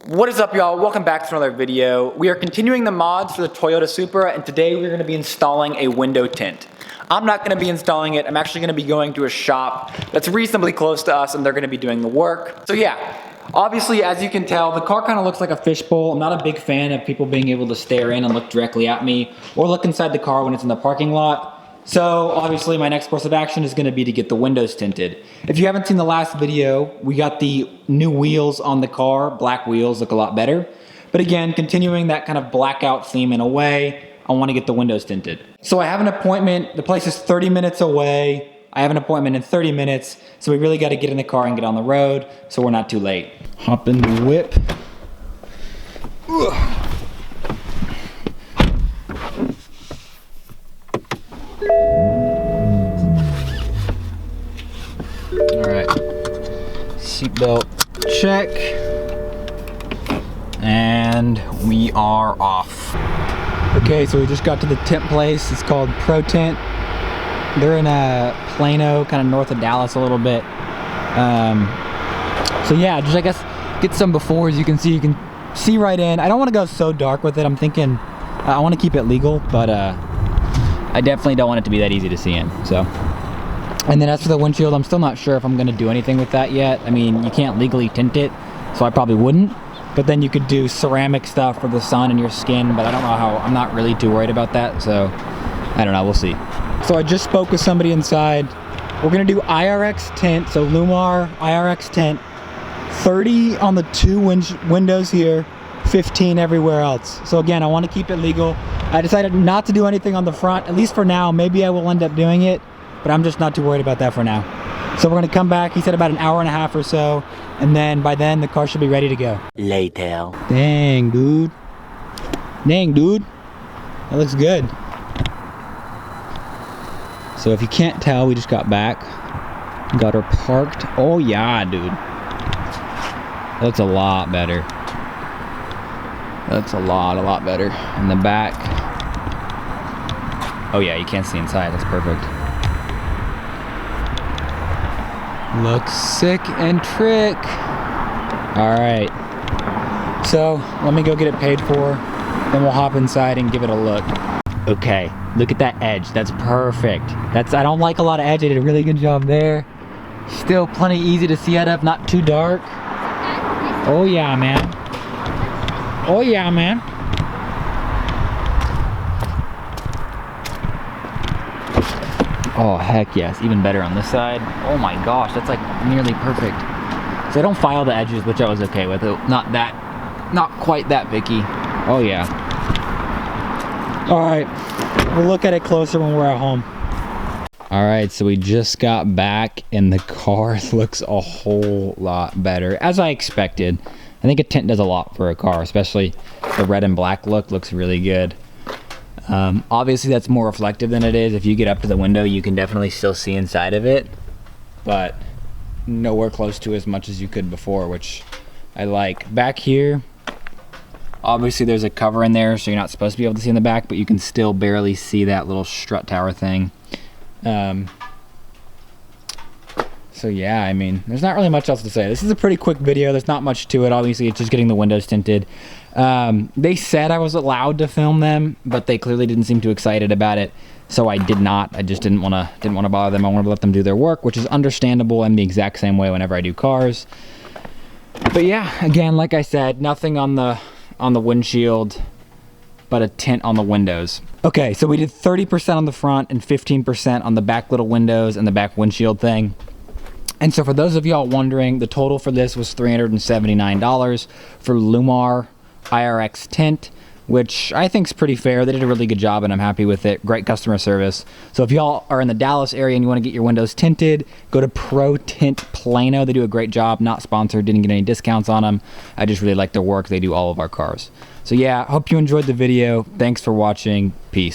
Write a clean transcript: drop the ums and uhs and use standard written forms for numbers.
What is up, y'all? Welcome back to another video. We are continuing the mods for the Toyota Supra, and today we're going to be installing a window tint. I'm not going to be installing it. I'm actually going to be going to a shop that's reasonably close to us, and they're going to be doing the work. So yeah, obviously, as you can tell, the car kind of looks like a fishbowl. I'm not a big fan of people being able to stare in and look directly at me or look inside the car when it's in the parking lot. So obviously my next course of action is gonna be to get the windows tinted. If you haven't seen the last video, we got the new wheels on the car. Black wheels look a lot better. But again, continuing that kind of blackout theme in a way, I wanna get the windows tinted. So I have an appointment, the place is 30 minutes away. I have an appointment in 30 minutes, so we really gotta get in the car and get on the road so we're not too late. Hop in the whip. Ugh. Alright, seatbelt check, and we are off. Okay, so we just got to the tint place. It's called Pro Tint. They're in Plano, kind of north of Dallas a little bit. So yeah, just I guess get some before. As you can see right in. I don't want to go so dark with it. I'm thinking I want to keep it legal, but I definitely don't want it to be that easy to see in. So. And then as for the windshield, I'm still not sure if I'm gonna do anything with that yet. I mean, you can't legally tint it, so I probably wouldn't. But then you could do ceramic stuff for the sun and your skin, but I don't know how, I'm not really too worried about that, so I don't know, we'll see. So I just spoke with somebody inside. We're gonna do IRX tint, so Llumar IRX tint. 30 on the two windows here, 15 everywhere else. So again, I wanna keep it legal. I decided not to do anything on the front, at least for now. Maybe I will end up doing it, but I'm just not too worried about that for now. So we're gonna come back, he said about an hour and a half or so, and then by then the car should be ready to go. Later. Dang, dude. Dang, dude. That looks good. So if you can't tell, we just got back. Got her parked. Oh yeah, dude. That looks a lot better. That's a lot better. In the back. Oh yeah, you can't see inside, that's perfect. Looks sick and trick. All right, so let me go get it paid for, then we'll hop inside and give it a look. Okay, look at that edge, that's perfect. I don't like a lot of edge, I did a really good job there. Still plenty easy to see out of, not too dark. Oh yeah, man. Oh yeah, man. Oh, heck yes. Even better on this side. Oh my gosh, that's like nearly perfect. So I don't file the edges, which I was okay with. Not quite that picky. Oh yeah. All right, we'll look at it closer when we're at home. All right, so we just got back and the car looks a whole lot better, as I expected. I think a tint does a lot for a car, especially the red and black look looks really good. Obviously that's more reflective than it is. If you get up to the window, you can definitely still see inside of it, but nowhere close to as much as you could before, which I like. Back here, obviously there's a cover in there, so you're not supposed to be able to see in the back, but you can still barely see that little strut tower thing. So yeah, I mean, there's not really much else to say. This is a pretty quick video. There's not much to it. Obviously, it's just getting the windows tinted. They said I was allowed to film them, but they clearly didn't seem too excited about it. So I did not. I just didn't want to bother them. I wanted to let them do their work, which is understandable. I'm the exact same way whenever I do cars. But yeah, again, like I said, nothing on the windshield, but a tint on the windows. Okay, so we did 30% on the front and 15% on the back little windows and the back windshield thing. And so for those of y'all wondering, the total for this was $379 for Llumar IRX tint, which I think is pretty fair. They did a really good job and I'm happy with it. Great customer service. So if y'all are in the Dallas area and you want to get your windows tinted, go to Pro Tint Plano. They do a great job. Not sponsored, didn't get any discounts on them. I just really like their work. They do all of our cars. So yeah, hope you enjoyed the video. Thanks for watching. Peace.